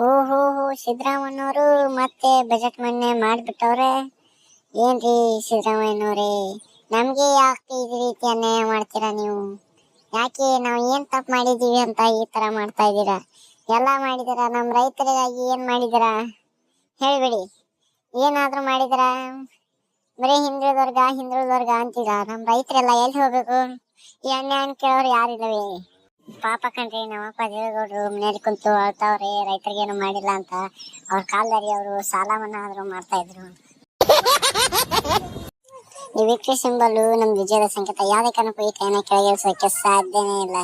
ಓಹೋ ಸಿದ್ದರಾಮಯ್ಯನವರು ಮತ್ತೆ ಬಜೆಟ್ ಮಂಡನೆ ಮಾಡ್ಬಿಟ್ಟವ್ರೆ. ಏನ್ರಿ ಸಿದ್ದರಾಮಯ್ಯನವ್ರೆ, ನಮ್ಗೆ ಯಾಕೆ ಈ ರೀತಿ ಅನ್ಯಾಯ ಮಾಡ್ತೀರಾ ನೀವು? ಯಾಕೆ ನಾವು ಏನ್ ತಪ್ಪು ಮಾಡಿದೀವಿ ಅಂತ ಈ ತರ ಮಾಡ್ತಾ ಇದ್ದೀರಾ? ಎಲ್ಲ ಮಾಡಿದಿರಾ, ನಮ್ಮ ರೈತರಿಗಾಗಿ ಏನ್ ಮಾಡಿದಿರಾ ಹೇಳ್ಬಿಡಿ. ಏನಾದ್ರೂ ಮಾಡಿದಿರಾ? ಬರೀ ಹಿಂದುಳಿದವರ್ಗ ಅಂತೀರಾ. ನಮ್ಮ ರೈತರೆಲ್ಲ ಎಲ್ಲಿ ಹೋಗ್ಬೇಕು? ಈ ಅನ್ಯಾಯ ಕೇಳೋರು ಯಾರಿಲ್ಲವೇ? ಪಾಪ ಕಣ್ರಿ, ನಮ್ಮಪ್ಪ ದೇವೇಗೌಡರು ಮನೇಲಿ ಕುಂತು ಅಳ್ತಾವ್ರೆ, ರೈತರಿಗೇನು ಮಾಡಿಲ್ಲ ಅಂತ. ಅವ್ರ ಕಾಲದಲ್ಲಿ ಅವರು ಸಾಲ ಮನ್ನಾ ಆದ್ರೂ ಮಾಡ್ತಾ ಇದ್ರು. ಈ ವಿಕ್ಟರಿ ಸಿಂಬಲ್ ನಮ್ ವಿಜಯದ ಸಂಕೇತ. ಯಾವುದೇ ಕಾರಣಕ್ಕೂ ಈ ಕೈನ ಕೆಳಗಿಳಿಸೋಕೆ ಸಾಧ್ಯನೇ ಇಲ್ಲ.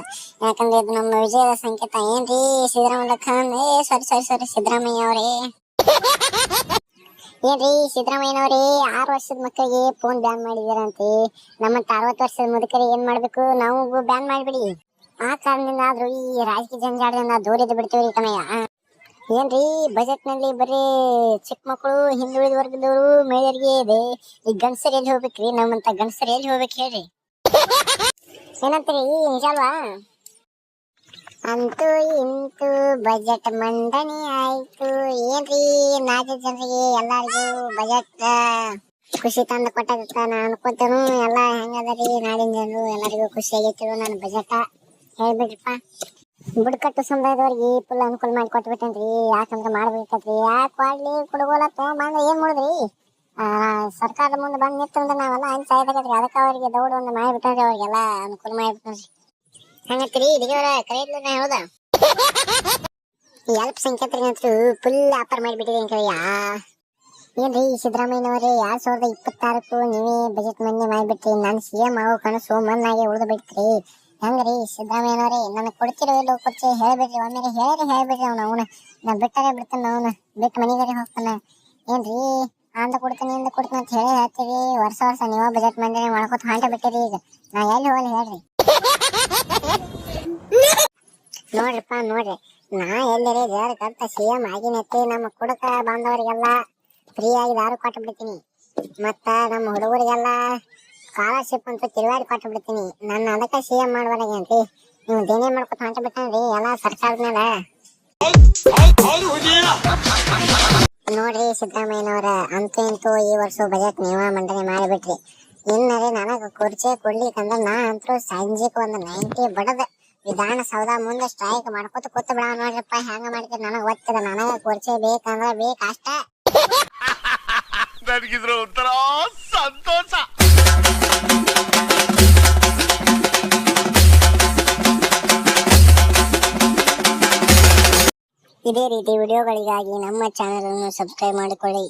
ಯಾಕಂದ್ರೆ ಇದು ನಮ್ಮ ವಿಜಯದ ಸಂಕೇತ. ಏನ್ರಿ ಸಿದ್ದರಾಮಯ್ಯ ಖಾನ್, ಸಾರಿ ಸಿದ್ದರಾಮಯ್ಯ ಅವರೇ, ಏನ್ರಿ ಸಿದ್ದರಾಮಯ್ಯನವರೇ, 6 ವರ್ಷದ ಮಕ್ಕಳಿಗೆ ಫೋನ್ ಬ್ಯಾನ್ ಮಾಡಿದಾರಂತೆ. ನಮ್ಮಂತ 60 ವರ್ಷದ ಮುದುಕರಿಗೆ ಏನ್ ಮಾಡ್ಬೇಕು? ನಾವು ಬ್ಯಾನ್ ಮಾಡ್ಬಿಡಿ. ಆ ಕಾರಣದಿಂದ ಆದ್ರೂ ಈ ರಾಜಕೀಯ ಜಂಜಾಟದಿಂದ ದೂರ ಇದ್ದು ಬಿಡ್ತೀವ್ರಿ ಕಣಯ್ಯ. ಏನ್ರಿ ಬಜೆಟ್ ನಲ್ಲಿ ಬರೀ ಚಿಕ್ಕ ಮಕ್ಕಳು, ಹಿಂದುಳಿದ ವರ್ಗದವರು, ಮಹಿಳೆಯರಿಗೆ ಇದೆ. ಈ ಗಂಡಸರು ಎಲ್ಲಿ ಹೋಗ್ಬೇಕ್ರಿ? ನಮ್ಮಂತ ಗಂಡಸರು ಎಲ್ಲಿ ಹೋಗ್ಬೇಕು ಹೇಳ್ರಿ? ಏನಂತೀರಿ? ನಿಜ ಅಲ್ವಾ? ಅಂತೂ ಇಂತೂ ಬಜೆಟ್ ಮಂಡನೆ ಆಯ್ತು. ಏನ್ರಿ ನಾಲ್ಕು ಜನರಿಗೆ ಎಲ್ಲರಿಗೂ ಬಜೆಟ್ ಖುಷಿ ತಂದು ಕೊಟ್ಟಾಗತ್ತ ನಾನು ಅನ್ಕೋತೇನು. ಎಲ್ಲ ಹೆಂಗದರಿ ನಾಡಿನ ಜನರು ಎಲ್ಲರಿಗೂ ಖುಷಿ ಆಗೈತಿ ನನ್ನ ಬಜೆಟ್ ಹೇಳ್ಬಿಡ್ರಿಪ್ಪ. ಬುಡಕಟ್ಟು ಸಮುದಾಯದವ್ರಿಗೆ ಫುಲ್ ಅನುಕೂಲ ಮಾಡಿ ಕೊಟ್ಬಿಟ್ಟೇನ್ರಿ. ಯಾಕಂದ್ರೆ ಮಾಡ್ಬೇಕತ್ರಿ. ಯಾಕೆ ಮಾಡ್ಲಿ ಕೊಡಗೋಲ ತೊಗೊಂಬಂದ್ರೆ ಏನ್ ಮಾಡಿದ್ರಿ? ಸರ್ಕಾರದ ಮುಂದೆ ಬಂದ್ ನಿಂತಂದ್ರೆ ನಾವೆಲ್ಲ ಹಂಚ್ ಸಾಯ್ದಾಗತ್ರಿ. ಅದಕ್ಕೆ ಅವರಿಗೆ ದೌಡ್ ಒಂದು ಮಾಡಿಬಿಟ್ಟಾರಿ, ಅವ್ರಿಗೆಲ್ಲ ಅನುಕೂಲ ಮಾಡಿಬಿಟ್ಟಾರಿ. ಹಂಗತ್ರಿ ದಿಗವರ ಕರೆ ಇಲ್ಲ ನಾ ಹೇಳೋದ. ಈ ಅಲ್ಪ ಸಂಖ್ಯಾತರಿಗಂತೂ ಫುಲ್ ಆಫರ್ ಮಾಡಿಬಿಟ್ಟಿದೆ ಕೈಯ. ಏನ್ರಿ ಸಿದ್ದರಾಮಯ್ಯನವರೇ, 2026 ನೀವೇ ಬಜೆಟ್ ಮಂಡನೆ ಮಾಡಿಬಿಟ್ರಿ. ನಾನು CM ಆಗೋ ಕನಸು ಮಣ್ಣಾಗೆ ಉಳಿದು ಬಿಡ್ತ್ರಿ. ಹೆಂಗ್ರಿ ಸಿದ್ದರಾಮಯ್ಯನವರೇ, ನನಗೆ ಕೊಡ್ತಿರೋ ಇಲ್ಲೋ ಕೊಡ್ತಿ ಹೇಳ್ಬಿಡ್ರಿ. ಒಮ್ಮೆಲೆ ಹೇಳ್ಬಿಡ್ರಿ. ಅವನ ನಾ ಬಿಟ್ಟಾರೆ ಬಿಡ್ತಾನ, ಅವನು ಬಿಟ್ಟು ಮನೆಗಾರಿ ಹೋಗ್ತಾನ. ಏನ್ರಿ ಅಂದ ಕೊಡ್ತೀನಿ ಇಂದ ಕೊಡ್ತೀನಿ ಅಂತ ಹೇಳ್ತೀರಿ. ವರ್ಷ ನೀವ ಬಜೆಟ್ ಮಂಡನೆ ಮಾಡ್ಕೊತ ಹೊಂಟ ಬಿಟ್ಟಿರಿ. ಈಗ ನಾ ಎಲ್ಲಿ ಹೋಗಲ್ಲ ಹೇಳ್ರಿ? ನೋಡ್ರಿ, ನಾ ಎಲ್ಲರೇ ಜಗತ್ತ CM ಆಗಿನತ್ತೆ. ನಮ್ಮ ಕುಡಕ ಬಾಂಧವರಿಗೆಲ್ಲ ಫ್ರೀ ಆಗಿ ದಾರು ಕೊಟ್ಟು ಬಿಡ್ತೀನಿ. ಮತ್ತ ನಮ್ಮ ಹುಡುಗರಿಗೆಲ್ಲ ಸ್ಕಾಲರ್ಶಿಪ್ ಅಂತ ತಿರುವಾಡಿ ಕೊಟ್ಟು ಬಿಡ್ತೀನಿ. ನನ್ನ ಅದಕ್ಕೆ CM ಮಾಡ್ಬಾರ್ದೇನ್ರಿ? ನೀವು ದೇನೇ ಮಾಡ್ಕೊತ ಹೊಂಟ ಬಿಟ್ಟನ್ರಿ ಎಲ್ಲ ಸರ್ಕಾರದ ಮೇಲೆ. ನೋಡ್ರಿ ಸಿದ್ದರಾಮಯ್ಯನವರ, ಅಂತೂ ಇಂತೂ ಈ ವರ್ಷ ಬಜೆಟ್ ನೀವ ಮಂಡನೆ ಮಾಡಿಬಿಟ್ರಿ. ಇನ್ನರೇ ನನಗ ಕುರ್ಚಿ ಕೊಡ್ಲಿಕ್ಕಂದ್ರ ನಾ ಅಂತೂ ಸಂಜೆಕ್ ಒಂದು 90 ಬಡದ ವಿಧಾನಸೌಧ ಮುಂದೆ ಸ್ಟ್ರೈಕ್ ಮಾಡ್ಕೊತ ಕೂತ್ ಬಿಡ ನೋಡ್ರಿಪ್ಪ. ಹೆಂಗ ಮಾಡ್ತೀರಿ ನನಗ ಗೊತ್ತಿಲ್ಲ. ನನಗ ಕುರ್ಚಿ ಬೇಕಂದ್ರ ಬೇಕಷ್ಟ. ನನಗಿದ್ರ ಒಂಥರ ಸಂತೋಷ. ಇದೇ ರೀತಿ ವಿಡಿಯೋಗಳಿಗಾಗಿ ನಮ್ಮ ಚಾನೆಲ್ ಅನ್ನು ಸಬ್ಸ್ಕ್ರೈಬ್ ಮಾಡಿಕೊಳ್ಳಿ.